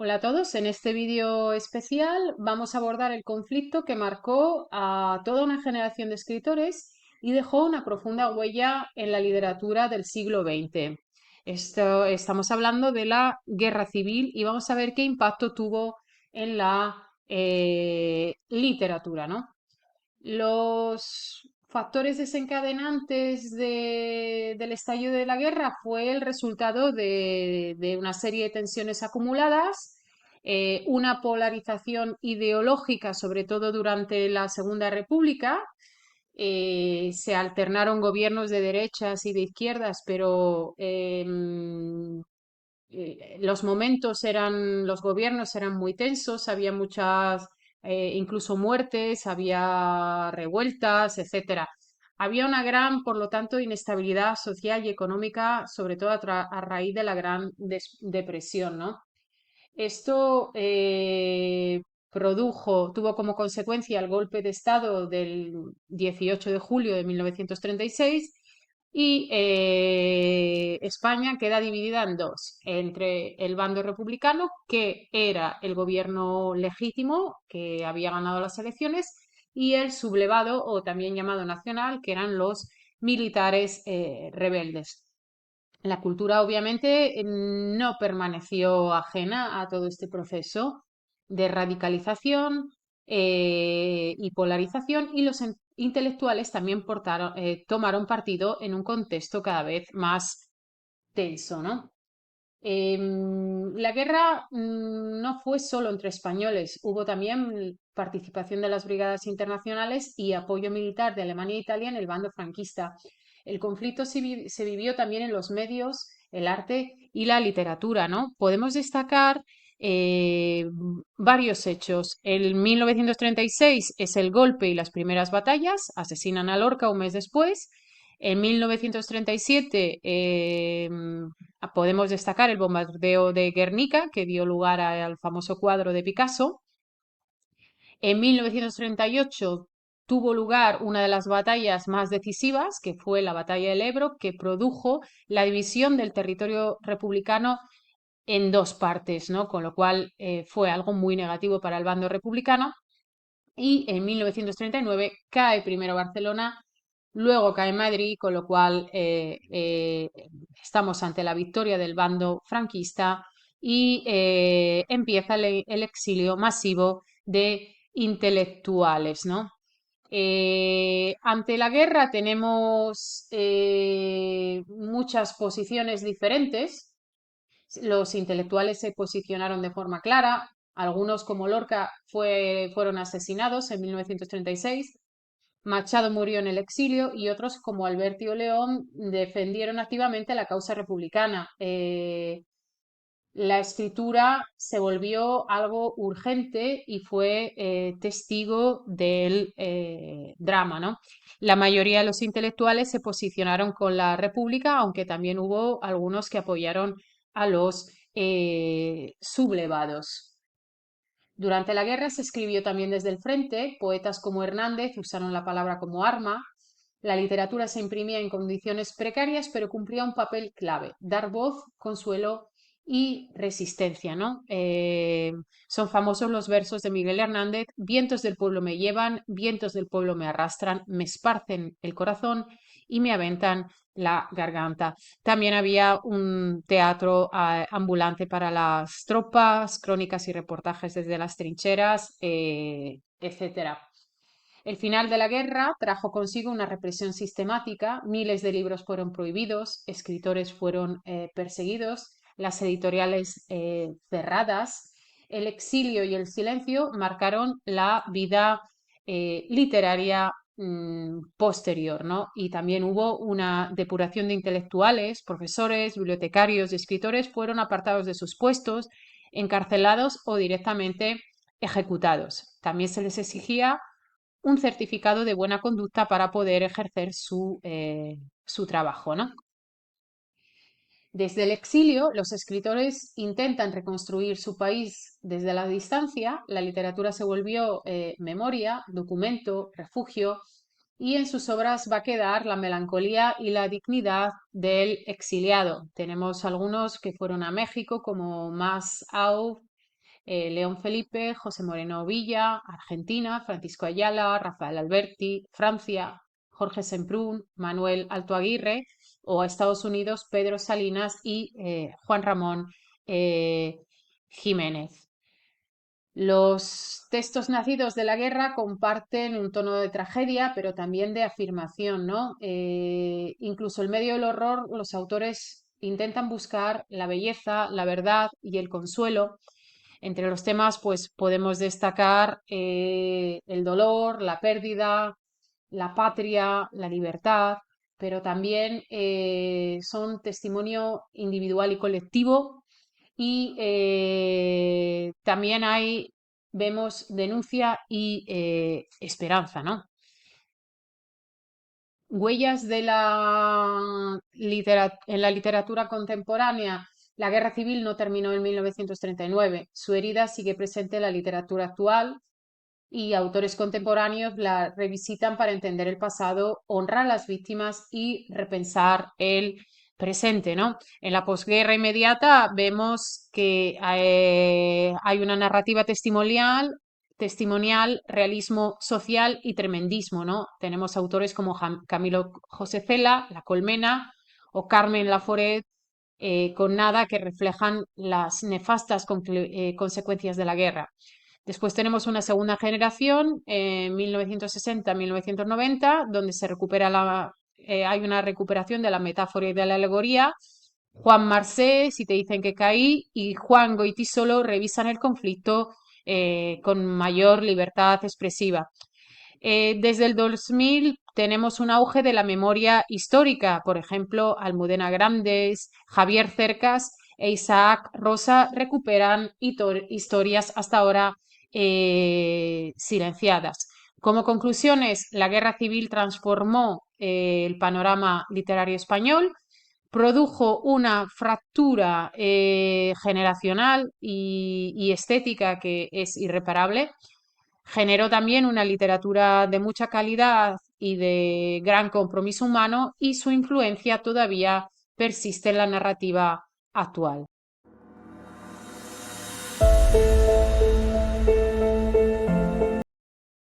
Hola a todos, en este vídeo especial vamos a abordar el conflicto que marcó a toda una generación de escritores y dejó una profunda huella en la literatura del siglo XX. Estamos hablando de la Guerra Civil y vamos a ver qué impacto tuvo en la literatura, ¿no? Los factores desencadenantes del estallido de la guerra fue el resultado de una serie de tensiones acumuladas, una polarización ideológica, sobre todo durante la Segunda República. Se alternaron gobiernos de derechas y de izquierdas, pero los gobiernos eran muy tensos, había muchas, incluso muertes, había revueltas, etcétera. Había una gran, por lo tanto, inestabilidad social y económica, sobre todo a raíz de la Gran Depresión, ¿no? Esto tuvo como consecuencia el golpe de Estado del 18 de julio de 1936 y España queda dividida en dos, entre el bando republicano, que era el gobierno legítimo que había ganado las elecciones, y el sublevado, o también llamado nacional, que eran los militares rebeldes. La cultura, obviamente, no permaneció ajena a todo este proceso de radicalización y polarización, y los intelectuales también tomaron partido en un contexto cada vez más tenso, ¿no? La guerra no fue solo entre españoles, hubo también participación de las brigadas internacionales y apoyo militar de Alemania e Italia en el bando franquista. El conflicto se vivió también en los medios, el arte y la literatura, ¿no? Podemos destacar varios hechos. En 1936 es el golpe y las primeras batallas, asesinan a Lorca un mes después. En 1937 podemos destacar el bombardeo de Guernica, que dio lugar al famoso cuadro de Picasso. En 1938 tuvo lugar una de las batallas más decisivas, que fue la batalla del Ebro, que produjo la división del territorio republicano en dos partes, ¿no? Con lo cual fue algo muy negativo para el bando republicano. Y en 1939 cae primero Barcelona, luego cae Madrid, con lo cual estamos ante la victoria del bando franquista y empieza el exilio masivo de intelectuales, ¿no? Ante la guerra tenemos muchas posiciones diferentes. Los intelectuales se posicionaron de forma clara. Algunos, como Lorca, fueron asesinados en 1936. Machado murió en el exilio y otros, como Alberti o León, defendieron activamente la causa republicana. La escritura se volvió algo urgente y fue testigo del drama, ¿no? La mayoría de los intelectuales se posicionaron con la República, aunque también hubo algunos que apoyaron a los sublevados. Durante la guerra se escribió también desde el frente, poetas como Hernández usaron la palabra como arma, la literatura se imprimía en condiciones precarias, pero cumplía un papel clave, dar voz, consuelo y resistencia, ¿no? Son famosos los versos de Miguel Hernández: vientos del pueblo me llevan, vientos del pueblo me arrastran, me esparcen el corazón y me aventan la garganta. También había un teatro ambulante para las tropas, crónicas y reportajes desde las trincheras, etcétera. El final de la guerra trajo consigo una represión sistemática, miles de libros fueron prohibidos, escritores fueron perseguidos, las editoriales cerradas, el exilio y el silencio marcaron la vida literaria posterior, ¿no? Y también hubo una depuración de intelectuales, profesores, bibliotecarios y escritores fueron apartados de sus puestos, encarcelados o directamente ejecutados. También se les exigía un certificado de buena conducta para poder ejercer su trabajo, ¿no? Desde el exilio, los escritores intentan reconstruir su país desde la distancia. La literatura se volvió memoria, documento, refugio, y en sus obras va a quedar la melancolía y la dignidad del exiliado. Tenemos algunos que fueron a México, como Mas Au, León Felipe, José Moreno Villa, Argentina, Francisco Ayala, Rafael Alberti, Francia, Jorge Semprún, Manuel Alto Aguirre, o a Estados Unidos, Pedro Salinas y Juan Ramón eh, Jiménez. Los textos nacidos de la guerra comparten un tono de tragedia, pero también de afirmación, ¿no? Incluso en medio del horror, los autores intentan buscar la belleza, la verdad y el consuelo. Entre los temas, pues podemos destacar el dolor, la pérdida, la patria, la libertad, pero también son testimonio individual y colectivo y también vemos denuncia y esperanza, ¿no? Huellas de en la literatura contemporánea. La guerra civil no terminó en 1939. Su herida sigue presente en la literatura actual y autores contemporáneos la revisitan para entender el pasado, honrar a las víctimas y repensar el presente, ¿no? En la posguerra inmediata vemos que hay una narrativa testimonial, realismo social y tremendismo, ¿no? Tenemos autores como Camilo José Cela, La Colmena o Carmen Laforet con Nada que reflejan las nefastas consecuencias de la guerra. Después tenemos una segunda generación, en 1960-1990, donde hay una recuperación de la metáfora y de la alegoría. Juan Marsé, Si te dicen que caí, y Juan Goytisolo revisan el conflicto con mayor libertad expresiva. Desde el 2000 tenemos un auge de la memoria histórica, por ejemplo, Almudena Grandes, Javier Cercas e Isaac Rosa recuperan historias hasta ahora silenciadas. Como conclusiones, la guerra civil transformó el panorama literario español, produjo una fractura generacional y estética que es irreparable. Generó también una literatura de mucha calidad y de gran compromiso humano y su influencia todavía persiste en la narrativa actual.